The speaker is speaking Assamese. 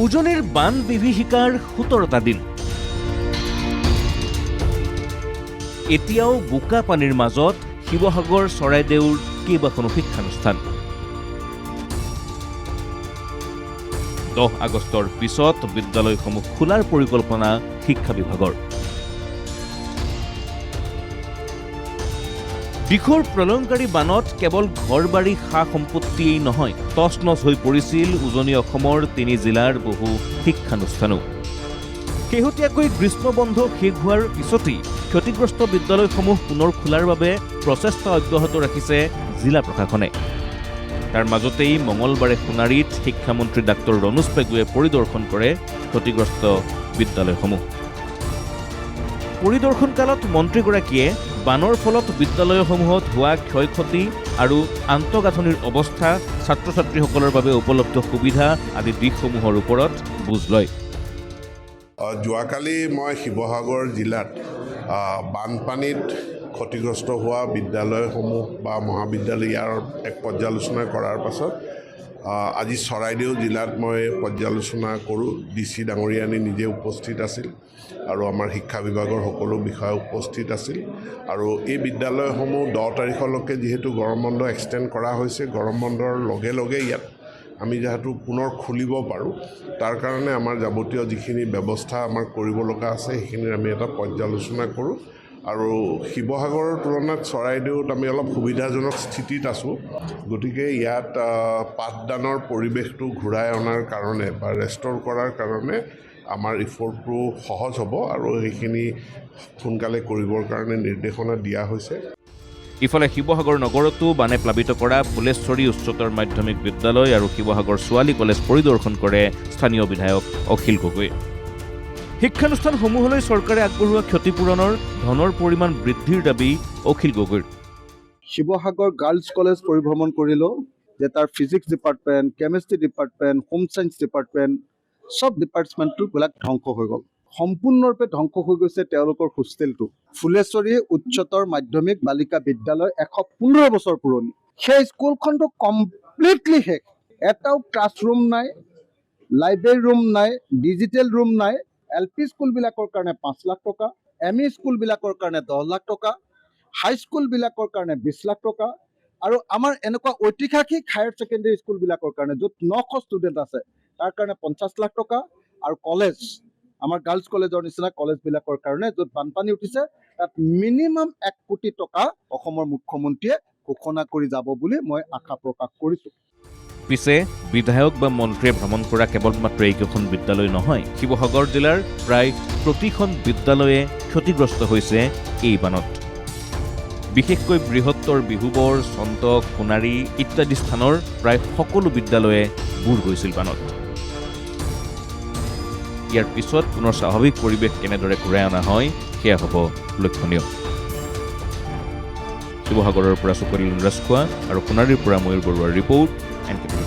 উজনিৰ বান বিভীষিকাৰ 17টা দিন। এতিয়াও বোকা পানীৰ মাজত শিৱসাগৰ চৰাইদেউৰ কেইবাখনো শিক্ষানুষ্ঠান। 10 আগষ্টৰ পিছত বিদ্যালয়সমূহ খোলাৰ পৰিকল্পনা শিক্ষা বিভাগৰ। দিখৌৰ প্ৰলয়ংকাৰী বানত কেৱল ঘৰ-বাৰী সা-সম্পত্তিয়েই নহয়, তছনছ হৈ পৰিছিল উজনি অসমৰ 3 জিলাৰ বহু শিক্ষানুষ্ঠানো। শেহতীয়াকৈ গ্ৰীষ্ম বন্ধ শেষ হোৱাৰ পিছতেই ক্ষতিগ্ৰস্ত বিদ্যালয়সমূহ পুনৰ খোলাৰ বাবে প্ৰচেষ্টা অব্যাহত ৰাখিছে জিলা প্ৰশাসনে। তাৰ মাজতেই মঙলবাৰে সোণাৰীত শিক্ষামন্ত্ৰী ডাঃ ৰণোজ পেগুৱে পৰিদৰ্শন কৰে ক্ষতিগ্ৰস্ত বিদ্যালয়সমূহ। পৰিদৰ্শনকালত মন্ত্ৰীগৰাকীয়ে বানৰ ফলত বিদ্যালয়সমূহত হোৱা ক্ষয়-ক্ষতি আৰু আন্তঃগাঁথনিৰ অৱস্থা, ছাত্ৰ-ছাত্ৰীসকলৰ বাবে উপলব্ধ সুবিধা আদি দিশসমূহৰ ওপৰত বুজ লয়। যোৱাকালি মই শিৱসাগৰ জিলাত বানপানীত ক্ষতিগ্ৰস্ত হোৱা বিদ্যালয়সমূহ বা মহাবিদ্যালয় ইয়াৰ এক পৰ্যালোচনা কৰাৰ পাছত আজি চৰাইদেউ জিলাত মই পৰ্যালোচনা কৰোঁ। DC ডাঙৰীয়ানী নিজে উপস্থিত আছিল আৰু আমাৰ শিক্ষা বিভাগৰ সকলো বিষয়া উপস্থিত আছিল। আৰু এই বিদ্যালয়সমূহ 10 তাৰিখলৈকে যিহেতু গৰম বন্ধ এক্সটেণ্ড কৰা হৈছে, গৰম বন্ধৰ লগে লগে ইয়াত আমি যিহেতু পুনৰ খুলিব পাৰোঁ, তাৰ কাৰণে আমাৰ যাৱতীয় যিখিনি ব্যৱস্থা আমাৰ কৰিব লগা আছে সেইখিনিৰ আমি এটা পৰ্যালোচনা কৰোঁ। আৰু শিৱসাগৰৰ তুলনাত চৰাইদেউত আমি অলপ সুবিধাজনক স্থিতিত আছোঁ। গতিকে ইয়াত পাঠদানৰ পৰিৱেশটো ঘূৰাই অনাৰ কাৰণে বা ৰেষ্ট'ৰ কৰাৰ কাৰণে আমাৰ ইফৰ্টটো সহজ হ'ব আৰু সেইখিনি সোনকালে কৰিবৰ কাৰণে নিৰ্দেশনা দিয়া হৈছে। ইফালে শিৱসাগৰ নগৰতো বানে প্লাবিত কৰা ফুলেশ্বৰী উচ্চতৰ মাধ্যমিক বিদ্যালয় আৰু শিৱসাগৰ ছোৱালী কলেজ পৰিদৰ্শন কৰে স্থানীয় বিধায়ক অখিল গগৈ। শিক্ষানুষ্ঠানসমূহলৈ চৰকাৰে আগবঢ়োৱা ক্ষতিপূৰণৰ ধনৰ পৰিমাণ বৃদ্ধিৰ দাবী অখিল গগৈৰ। শিৱসাগৰ গাৰ্লছ কলেজ পৰিভ্ৰমণ কৰিলোঁ, যে তাৰ physics department, chemistry department, home science department, সব ডিপাৰ্টমেণ্টবিলাক ধ্বংস হৈ গ'ল। সম্পূৰ্ণৰূপে ধ্বংস হৈ গৈছে তেওঁলোকৰ হোষ্টেলটো। ফুলেশ্বৰী উচ্চতৰ মাধ্যমিক বালিকা বিদ্যালয় 115 বছৰ পুৰণি। সেই স্কুলখনটো কমপ্লিটলি শেষ। এটাও ক্লাছৰুম নাই, লাইব্ৰেৰী ৰুম নাই, ডিজিটেল ৰুম নাই। LP স্কুলবিলাকৰ কাৰণে 5 লাখ টকা, ME স্কুলবিলাকৰ কাৰণে 10 লাখ টকা, হাইস্কুলবিলাকৰ কাৰণে 20 লাখ টকা, আৰু আমাৰ এনেকুৱা ঐতিহাসিক হায়াৰ ছেকেণ্ডেৰী স্কুলবিলাকৰ কাৰণে য'ত 900 ষ্টুডেণ্ট আছে তাৰ কাৰণে 50 লাখ টকা, আৰু কলেজ, আমাৰ গাৰ্লছ কলেজৰ নিচিনা কলেজবিলাকৰ কাৰণে য'ত বানপানী উঠিছে তাত মিনিমাম 1 কোটি টকা অসমৰ মুখ্যমন্ত্ৰীয়ে ঘোষণা কৰি যাব বুলি মই আশা প্ৰকাশ কৰিছোঁ। পিছে বিধায়ক বা মন্ত্ৰীয়ে ভ্ৰমণ কৰা কেৱল মাত্ৰ এইকেইখন বিদ্যালয় নহয়, শিৱসাগৰ জিলাৰ প্ৰায় প্ৰতিখন বিদ্যালয়ে ক্ষতিগ্ৰস্ত হৈছে এই বানত। বিশেষকৈ বৃহত্তৰ বিহুবৰ, চন্তক, সোণাৰী ইত্যাদি স্থানৰ প্ৰায় সকলো বিদ্যালয়ে বুৰ গৈছিল বানত। ইয়াৰ পিছত পুনৰ স্বাভাৱিক পৰিৱেশ কেনেদৰে ঘূৰাই অনা হয় সেয়া হ'ব লক্ষণীয়। শিৱসাগৰৰ পৰা সুকলিল ৰাজখোৱা আৰু সোণাৰীৰ পৰা ময়ূৰ বৰুৱাৰ ৰিপৰ্ট, NKTV+।